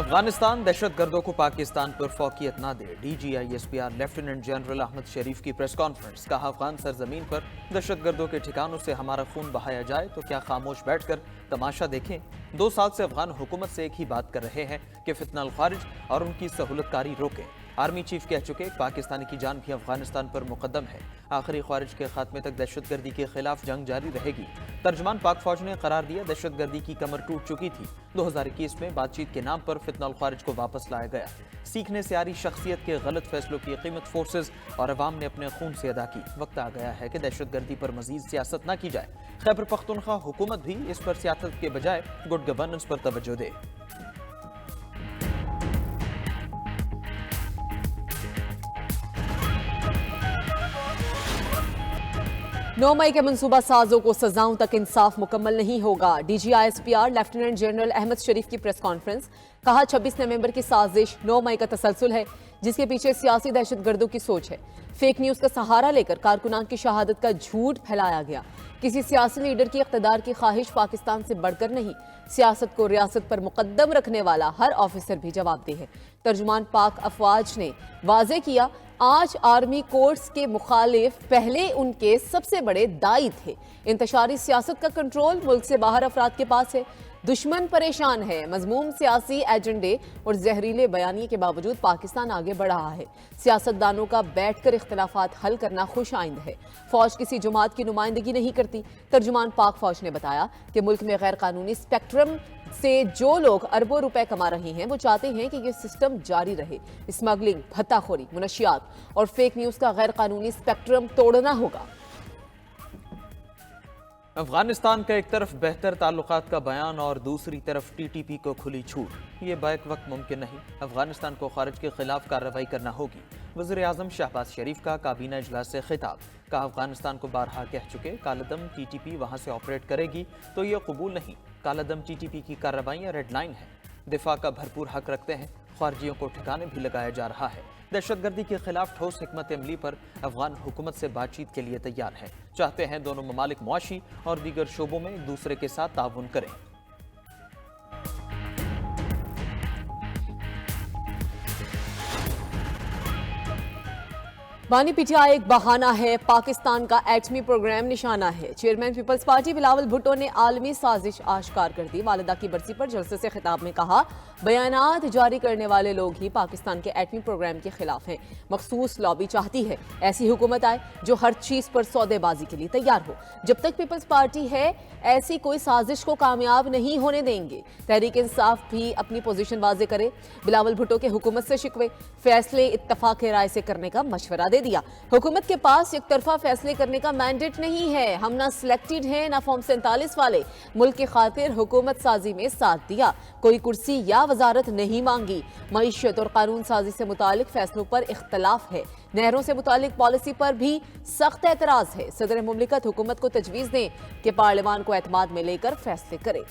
अफगानिस्तान दहशतगर्दों को पाकिस्तान पर फौकियत ना दे। DGISPR लेफ्टिनेंट जनरल अहमद शरीफ की प्रेस कॉन्फ्रेंस। कहा, अफगान सरजमीन पर दहशतगर्दों के ठिकानों से हमारा खून बहाया जाए तो क्या खामोश बैठकर तमाशा देखें। 2 साल से अफगान हुकूमत से एक ही बात कर रहे हैं कि फितना अल खारिज और उनकी सहूलतकारी रोकें। आर्मी चीफ कह चुके, पाकिस्तानी की जान भी अफगानिस्तान पर मुकद्दम है। आखिरी खारिज के खात्मे तक दहशतगर्दी के खिलाफ जंग जारी रहेगी। तर्जमान पाक फौज ने करार दिया, दहशतगर्दी की कमर टूट चुकी थी। 2021 में बातचीत के नाम पर फितना अल खारिज को वापस लाया गया। सीखने से आ रही शख्सियत के गलत फैसलों की कीमत फोर्सेज और अवाम ने अपने खून से अदा की। वक्त आ गया है कि दहशतगर्दी पर मजीद सियासत न की जाए। खैबर पख्तूनख्वा हुकूमत भी इस पर सियासत के बजाय गुड गवर्नेंस पर तवज्जो दे। 9 मई के मंसूबा साजों को सजाओं तक इंसाफ मुकम्मल नहीं होगा। DGISPR लेफ्टिनेंट जनरल अहमद शरीफ की प्रेस कॉन्फ्रेंस। कहा, 26 नवंबर की साजिश 9 मई का तसलसल है, जिसके पीछे सियासी दहशतगर्दों की सोच है। फेक न्यूज का सहारा लेकर कारकुनान की शहादत का झूठ फैलाया गया। किसी सियासी लीडर की इख्तिदार की ख्वाहिश पाकिस्तान से बढ़कर नहीं। सियासत को रियासत पर मुकद्दम रखने वाला हर ऑफिसर भी जवाबदेह है। तर्जुमान पाक अफवाज ने वाजे किया, आज आर्मी कोर्ट्स के मुखालिफ पहले उनके सबसे बड़े दाई थे। इंतशारी सियासत का कंट्रोल मुल्क से बाहर अफराद के पास है। दुश्मन परेशान है। मजमूम सियासी एजेंडे और जहरीले बयानिए के बावजूद पाकिस्तान आगे बढ़ रहा है। सियासतदानों का बैठकर इख्तलाफात हल करना खुश आइंद है। फौज किसी जमात की नुमाइंदगी नहीं करती। तर्जुमान पाक फौज ने बताया कि मुल्क में गैर कानूनी स्पेक्ट्रम से जो लोग अरबों रुपए कमा रहे हैं, वो चाहते हैं कि ये सिस्टम जारी रहे। स्मगलिंग, भत्ताखोरी, मुनशियात और फेक न्यूज का गैर कानूनी स्पेक्ट्रम तोड़ना होगा। अफगानिस्तान का एक तरफ बेहतर ताल्लुकात का बयान और दूसरी तरफ TTP को खुली छूट, ये बैक वक्त मुमकिन नहीं। अफगानिस्तान को खारिज के खिलाफ कार्रवाई करना होगी। वज़ीर आज़म शहबाज शरीफ का काबीना इजलास से खिताब। कहा, अफगानिस्तान को बारहा कह चुके, कालादम TTP वहाँ से ऑपरेट करेगी तो ये कबूल नहीं। कालादम TTP की कार्रवाइयाँ रेड लाइन है। दिफा का भरपूर हक रखते हैं। खारजियों को ठिकाने भी लगाया जा रहा है। दहशतगर्दी के खिलाफ ठोस हिकमत अमली पर अफगान हुकूमत से बातचीत के लिए तैयार है। चाहते हैं दोनों ममालिक मुआशी और दीगर शोबों में एक दूसरे के साथ ताउन करें। बानी PTI एक बहाना है, पाकिस्तान का एटमी प्रोग्राम निशाना है। Chairman Peoples Party Bilawal Bhutto ने आलमी साजिश आश्कार कर दी। वालिदा की बरसी पर जलसे से खिताब में कहा, बयानात जारी करने वाले लोग ही पाकिस्तान के एटमी प्रोग्राम के खिलाफ हैं। मखसूस लॉबी चाहती है ऐसी हुकूमत आए जो हर चीज पर सौदेबाजी के लिए तैयार हो। जब तक पीपल्स पार्टी है, ऐसी कोई साजिश को कामयाब नहीं होने देंगे। तहरीक इंसाफ भी अपनी पोजीशन वाजे करे। बिलावल भुट्टो के हुकूमत से शिकवे, फैसले इत्तफाक राय से करने का मशवरा दे दिया। हुकूमत के पास एक तरफा फैसले करने का मैंडेट नहीं है। हम ना सिलेक्टेड हैं ना फॉर्म 47 वाले। मुल्क की खातिर हुकूमत साजी में साथ दिया, कोई कुर्सी या वजारत नहीं मांगी। मईशत और कानून साजी से मुतालिक फैसलों पर इख्तलाफ है। नहरों से मुतालिक पॉलिसी पर भी सख्त एतराज है। सदर मुमलिकत हुकूमत को तजवीज़ दें कि पार्लियामान को एतमाद में लेकर फैसले करे।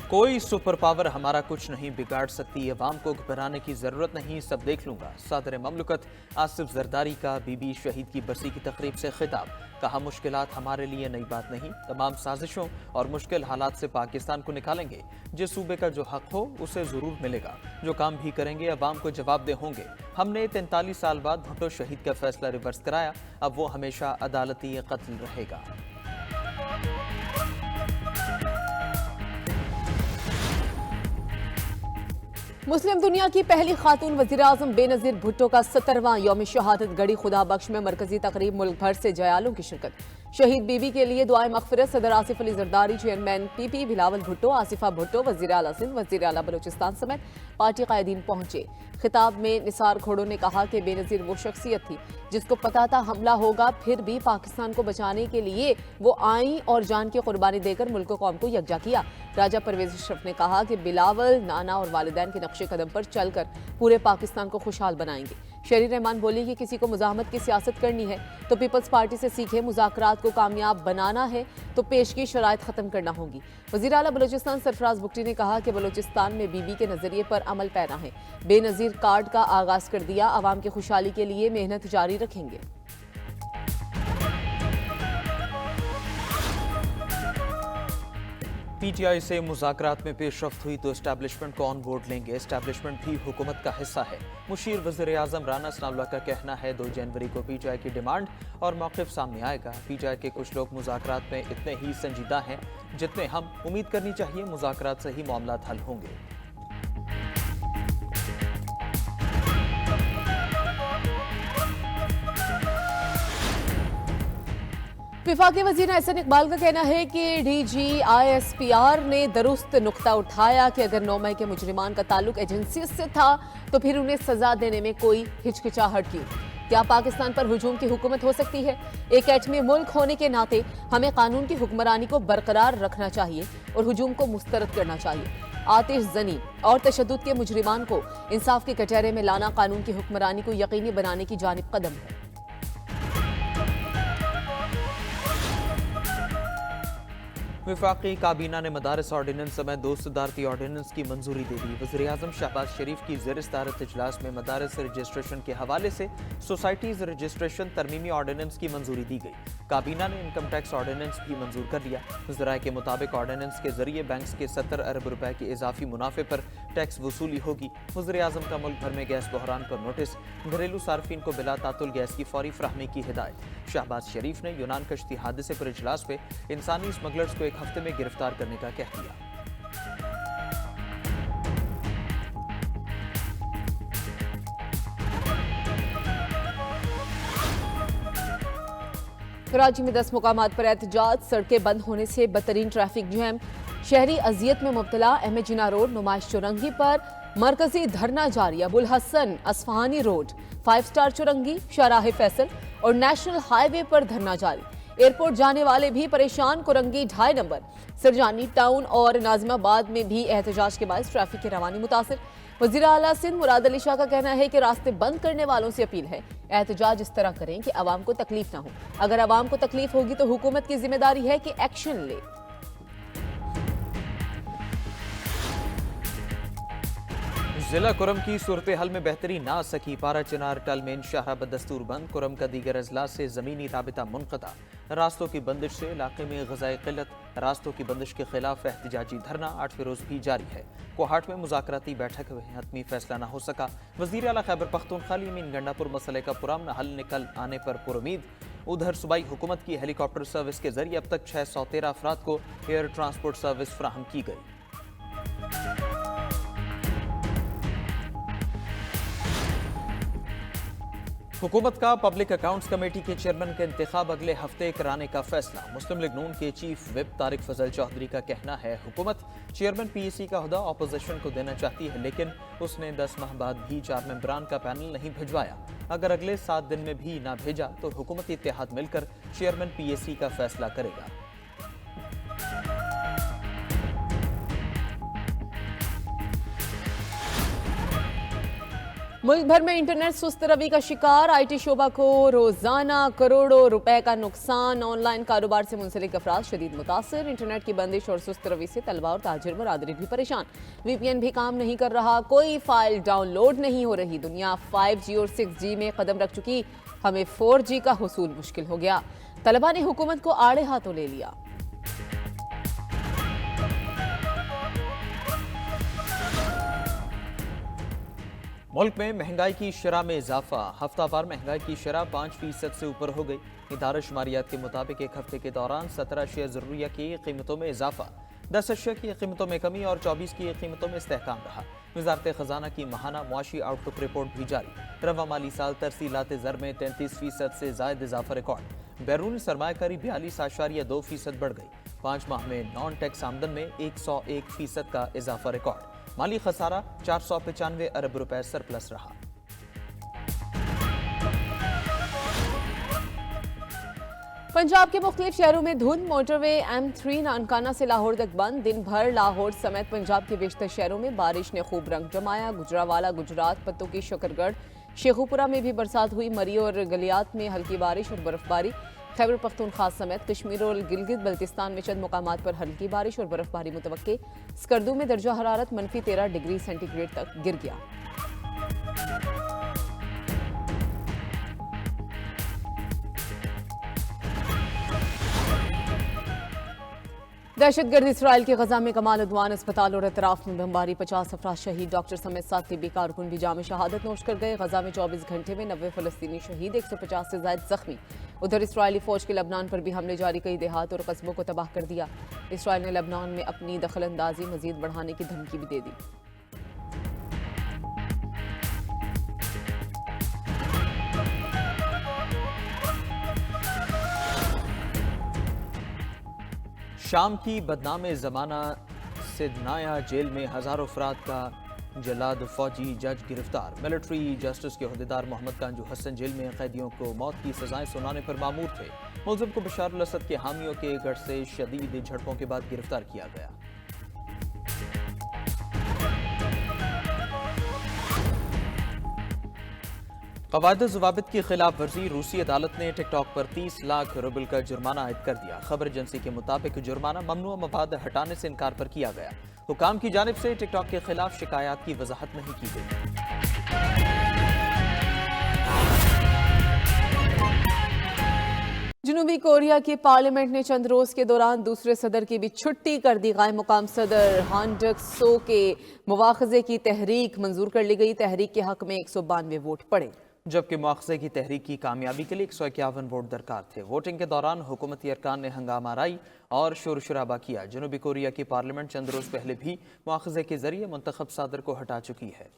कोई सुपर पावर हमारा कुछ नहीं बिगाड़ सकती। अवाम को घबराने की जरूरत नहीं, सब देख लूंगा। सदर ममलकत आसिफ जरदारी का बीबी शहीद की बरसी की तकरीब से खिताब। कहा, मुश्किलात हमारे लिए नई बात नहीं, तमाम साजिशों और मुश्किल हालात से पाकिस्तान को निकालेंगे। जिस सूबे का जो हक हो उसे जरूर मिलेगा। जो काम भी करेंगे अवाम को जवाबदेह होंगे। हमने 43 साल बाद भुट्टो शहीद का फैसला रिवर्स कराया, अब वो हमेशा अदालती कत्ल रहेगा। मुस्लिम दुनिया की पहली खातून वज़ीर आज़म बेनज़ीर भुट्टो का 17वां यौम शहादत गढ़ी खुदा बख्श में मरकजी तकरीब, मुल्क भर से जयालों की शिरकत। शहीद बीबी के लिए दुआए मग़फ़िरत। सदर आसिफ अली जरदारी, चेयरमैन PP बिलावल भुट्टो, आसिफा भुट्टो, वज़ीर आला सिंध, वज़ीर आला बलूचिस्तान समेत पार्टी कायदीन पहुंचे। खिताब में निसार खोड़ो ने कहा कि बेनज़ीर वो शख्सियत थी जिसको पता था हमला होगा, फिर भी पाकिस्तान को बचाने के लिए वो आई और जान की कुर्बानी देकर मुल्क कौम को यकजा किया। राजा परवेज अशरफ ने कहा कि बिलावल नाना और वालिदैन के नक्शे कदम पर चलकर पूरे पाकिस्तान को खुशहाल बनाएंगे। शहरी रहमान बोली कि किसी को मुजाहमत की सियासत करनी है तो पीपल्स पार्टी से सीखे। मुज़ाकरात को कामयाब बनाना है तो पेशगी शराइत ख़त्म करना होगी। वज़ीर आला बलूचिस्तान सरफराज बुगटी ने कहा कि बलूचिस्तान में बीबी के नज़रिए पर अमल पैरा है। बेनज़ीर कार्ड का आगाज़ कर दिया, आवाम की खुशहाली के लिए मेहनत जारी रखेंगे। पीटीआई से मुज़ाकरात में पेशरफ्त हुई तो एस्टैब्लिशमेंट को ऑन बोर्ड लेंगे। एस्टैब्लिशमेंट भी हुकूमत का हिस्सा है। मुशीर वज़ीर आज़म राना सनाउल्लाह का कहना है 2 जनवरी को पीटीआई की डिमांड और मौक़िफ़ सामने आएगा। पीटीआई के कुछ लोग मुज़ाकरात में इतने ही संजीदा हैं जितने हम उम्मीद करनी चाहिए। मुज़ाकरात से ही मामलात हल होंगे। विफाकी वज़ीर एहसन इकबाल का कहना है कि DGISPR ने दुरुस्त नुक्ता उठाया कि अगर 9 मई के मुजरिमान का ताल्लुक एजेंसी से था तो फिर उन्हें सजा देने में कोई हिचकिचाहट क्यों? क्या पाकिस्तान पर हुजूम की हुकूमत हो सकती है? एक एटमी मुल्क होने के नाते हमें कानून की हुक्मरानी को बरकरार रखना चाहिए और हुजूम को मुस्तरद करना चाहिए। आतिशजनी और तशद्दुद के मुजरिमान को इंसाफ के कटहरे में लाना कानून की हुक्मरानी को यकीनी बनाने की जानिब कदम है। वफाकी काबीना ने मदारस ऑर्डिनेंस समेत 2 सदारती ऑर्डिनेंस की मंजूरी दे दी। वज़ीर आज़म शहबाज शरीफ की ज़ेर सदारत इजलास में मदारस रजिस्ट्रेशन के हवाले से सोसाइटीज़ रजिस्ट्रेशन तरमीमी ऑर्डिनेंस की मंजूरी दी गई। काबीना ने इनकम टैक्स ऑर्डिनेंस भी मंजूर कर लिया। ज़राए के मुताबिक ऑर्डिनेंस के जरिए बैंक्स के 70 अरब रुपए के इजाफी मुनाफे पर टैक्स वसूली होगी। वज़ीर आज़म का मुल्क भर में गैस बहरान पर नोटिस, घरेलू सार्फिन को बिला तातुल गैस की फौरी फ्राहमी की हिदायत। शहबाज शरीफ ने यूनान कश्ती हादसे पर इजलास में इंसानी स्मगलर्स को एक हफ्ते में गिरफ्तार करने का कह दिया। कराची में 10 मुकामात पर एहतजाज, सड़कें बंद होने से बदतरीन ट्रैफिक जैम, शहरी अजियत में मुब्तला। अहमद जिना रोड, नुमाइश चौरंगी पर मरकजी धरना जारी। अबुल हसन असफहानी रोड, 5 स्टार चौरंगी, शाहराह फैसल और नेशनल हाईवे पर धरना जारी। एयरपोर्ट जाने वाले भी परेशान। कुरंगी 2.5 नंबर, सरजानी टाउन और नाजिमाबाद में भी एहतजाज के बाद ट्रैफिक की रवानी मुतासिर। वज़ीर आला सिंध मुराद अली शाह का कहना है कि रास्ते बंद करने वालों से अपील है एहतजाज इस तरह करें कि आवाम को तकलीफ ना हो। अगर आवाम को तकलीफ होगी तो हुकूमत की जिम्मेदारी है कि एक्शन ले। जिला कुरम की सूरत हाल में बेहतरी ना आ सकी। पारा चिनार टल मेन शाहरा बदस्तूर बंद। कुरम का दीगर अजला से ज़मीनी राबिता मुनक़ता। रास्तों की बंदिश से इलाके में ग़ज़ाए क़िल्लत। रास्तों की बंदिश के खिलाफ एहतजाजी धरना 8वें रोज़ भी जारी है। कोहाट में मुज़ाकराती बैठक में हतमी फैसला न हो सका। वज़ीर आला खैबर पख्तूनख्वा अमीन गंडापुर मसले का पुरअमन हल निकल आने पर पुरुमीद। उधर सूबाई हुकूमत की हेलीकॉप्टर सर्विस के जरिए अब तक 613 अफराद को एयर ट्रांसपोर्ट सर्विस फ्राहम की गई। हुकूमत का पब्लिक अकाउंट्स कमेटी के चेयरमैन का इंतखाब अगले हफ्ते कराने का फैसला। मुस्लिम लीग नून के चीफ विप तारिक फजल चौधरी का कहना है हुकूमत चेयरमैन PAC का ओहदा अपोजिशन को देना चाहती है, लेकिन उसने 10 माह बाद भी 4 मेंबरान का पैनल नहीं भिजवाया। अगर अगले 7 दिन में भी ना भेजा तो हुकूमती इत्तेहाद मिलकर चेयरमैन PAC का फैसला करेगा। मुल्क भर में इंटरनेट सुस्त रवि का शिकार। IT शोबा को रोजाना करोड़ों रुपए का नुकसान। ऑनलाइन कारोबार से मुंसलिक अफराद शदीद मुतासर। इंटरनेट की बंदिश और सुस्त रवि से तलबा और ताजिर बरादरी भी परेशान। VPN भी काम नहीं कर रहा, कोई फाइल डाउनलोड नहीं हो रही। दुनिया 5G और 6G में कदम रख चुकी, हमें 4G का हुसूल मुश्किल हो गया। तलबा ने हुकूमत को आड़े हाथों ले लिया। मुल्क में महंगाई की शरह में इजाफा। हफ्तावार महंगाई की शरह 5% से ऊपर हो गई। इदारा शुमारियात के मुताबिक एक हफ्ते के दौरान 17 अशिया ज़रूरिया की कीमतों में इजाफा, 10 अशिया की कीमतों में कमी और 24 की कीमतों में इस्तेहकाम रहा। वज़ारत ख़जाना की माहाना मुआशी आउटलुक रिपोर्ट भी जारी। रवा माली साल तरसीलात ज़र में 33% से ज़ायद इजाफा रिकॉर्ड। बैरूनी सरमायाकारी 42.2% बढ़ गई। 5 माह में नॉन टैक्स आमदन में 101% का इजाफा रिकॉर्ड। माली खसारा 495 अरब रुपए सरप्लस रहा। पंजाब के मुख्तलिफ शहरों में धुंध। मोटरवे M3 नानकाना से लाहौर तक बंद। दिन भर लाहौर समेत पंजाब के बेशतर शहरों में बारिश ने खूब रंग जमाया। गुजरावाला, गुजरात, पत्तों की शकरगढ़, शेखुपुरा में भी बरसात हुई। मरी और गलियात में हल्की बारिश और बर्फबारी। खैबर पख्तूनख्वा समेत कश्मीर और गिलगित बल्तिस्तान में चंद मुकामात पर हल्की बारिश और बर्फबारी मुतवक्के। स्कर्दू में दर्जा हरारत -13 डिग्री सेंटीग्रेड तक गिर गया। दहशतगर्द इसराइल के गजा में कमाल अदवान अस्पताल और अतराफ में बमबारी, 50 अफराद शहीद, डॉक्टर समेत 7 तिब्बी कारकुन भी जाम शहादत नोश कर गए। गजा में 24 घंटे में 90 फलस्तीनी शहीद, 150 से ज्यादा जख्मी। उधर इसराइली फौज के लबनान पर भी हमले जारी, कई देहात और कस्बों को तबाह कर दिया। इसराइल ने लबनान में अपनी दखलंदाजी मजीद बढ़ाने की धमकी भी दे दी। शाम की बदनाम जमाना सिदनाया जेल में हजारों अफराद का जलाद, फौजी जज गिरफ्तार। मिलिट्री जस्टिस के अहदेदार मोहम्मद कांजू हसन जेल में कैदियों को मौत की सजाएं सुनाने पर मामूर थे। मुलजिम को बशार अल असद के हामियों के गढ़ से शदीद झड़पों के बाद गिरफ्तार किया गया। कवायद ज़वाबित की खिलाफ वर्जी, रूसी अदालत ने टिकटॉक पर 30 लाख रुबल का जुर्माना आयद कर दिया। खबर एजेंसी के मुताबिक जुर्माना ममनुआ मवाद हटाने से इनकार पर किया गया। हुकाम की जानिब से टिकटॉक के खिलाफ शिकायत की वजाहत नहीं की गई। जनूबी कोरिया की पार्लियामेंट ने चंद रोज के दौरान दूसरे सदर की भी छुट्टी कर दी। कायम मुकाम सदर हान डक सो के मुआखजे की तहरीक मंजूर कर ली गई। तहरीक के हक में 192 वोट पड़े, जबकि मुआखजे की तहरीक की कामयाबी के लिए 151 वोट दरकार थे। वोटिंग के दौरान हुकूमती अरकान ने हंगामा राई और शोर शराबा किया। जनूबी कोरिया की पार्लियामेंट चंद रोज पहले भी मुआखजे के जरिए मुंतखब सदर को हटा चुकी है।